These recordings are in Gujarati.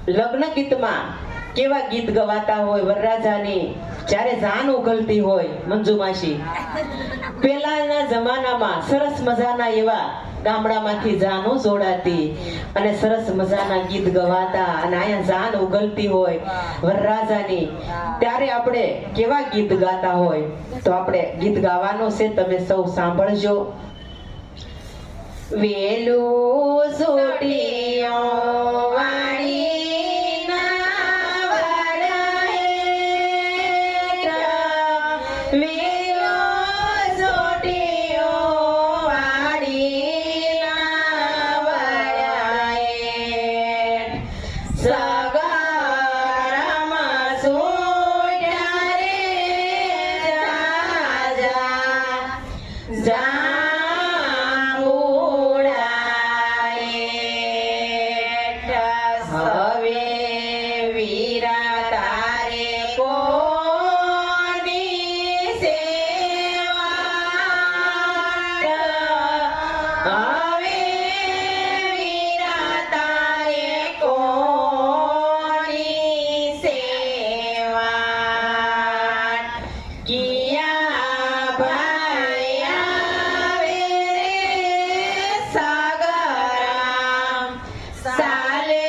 લગ્ન ગીતમાં કેવા ગીત ગવાતા હોય વરરાજાની જ્યારે જાન ઉગલતી હોય મંજુ માસી પેલાના જમાનામાં સરસ મજાના એવા ગામડામાંથી જાનો જોડાતી અને સરસ મજાના ગીત ગવાતા અને અહીંયા જાન ઉગલતી હોય વરરાજાની ત્યારે આપણે કેવા ગીત ગાતા હોય તો આપણે ગીત ગાવાનો છે તમે સૌ સાંભળજો વેલું સોટિયો વાળી ના વરહેટ વેલો સોટિયો વાળી ના વરહેટ સગરમાં સોટ્યા રે જા હવે વીરા તારે કોની સેવા હવે વીરા તારે કોની સેવા કિયા ભાઈ આવે રે સાગરા સાલે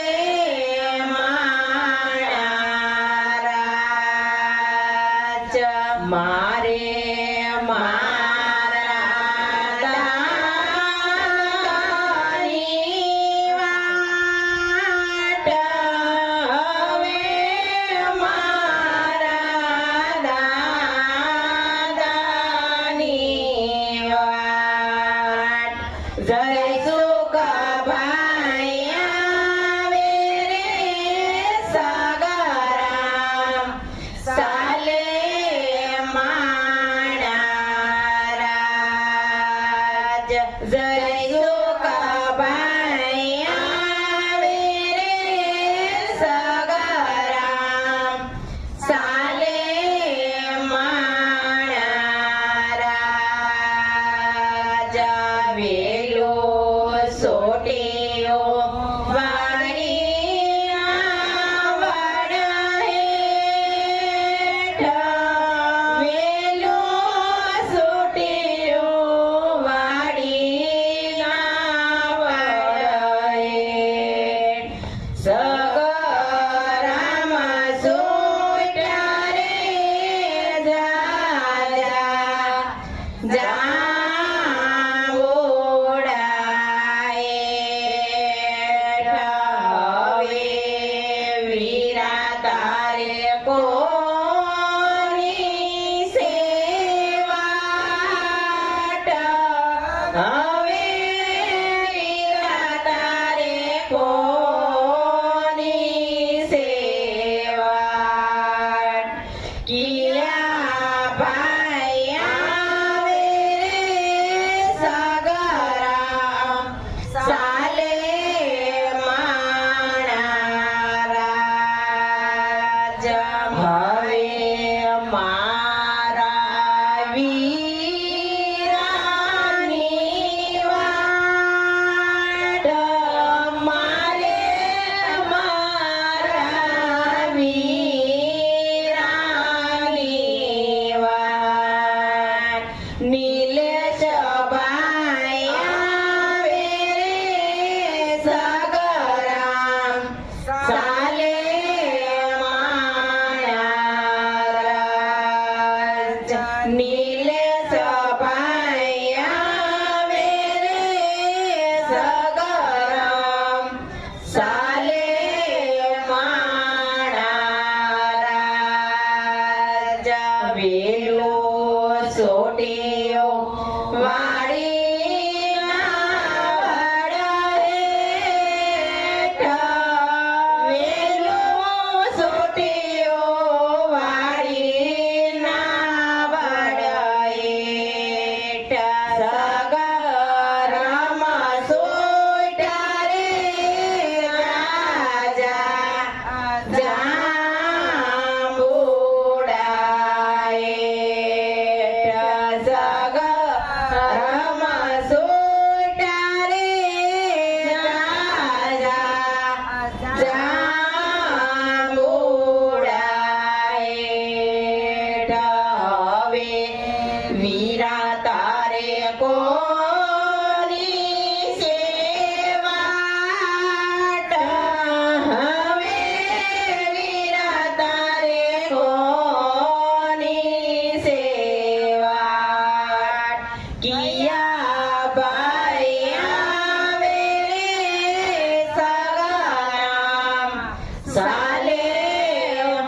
સાલે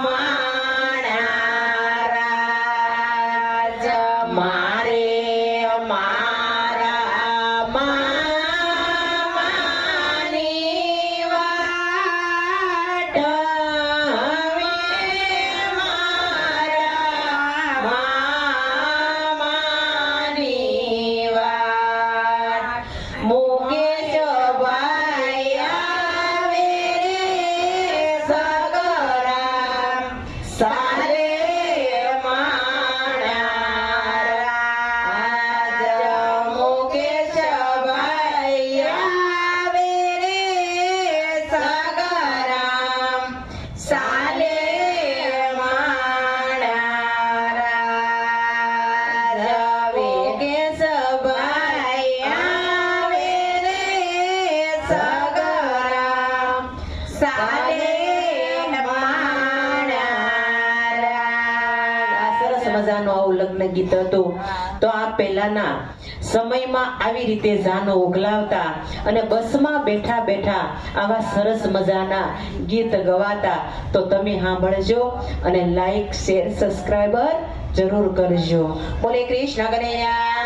માણા રાજ મારે મારા મામાની વાટ હવે મારા મામાની વાટ મુકેશભાઈ આવે રે સગરા સાલે માણા રાજ મુકેશભાઈ આવે રે સગરા સાલે માણા રાજ મુકેશભાઈ આવે રે સગરા સાલે માણા રાજ. આ સરસ મજાનું આવું લગ્ન ગીત હતું. તો આ પહેલાના સમયમાં આવી રીતે જાનો ઉગલાવતા અને બસમાં બેઠા બેઠા આવા સરસ મજાના ગીત ગવાતા. તો તમે સાંભળજો અને લાઈક શેર સબસ્ક્રાઇબર જરૂર કરજો. બોલે કૃષ્ણ કનૈયા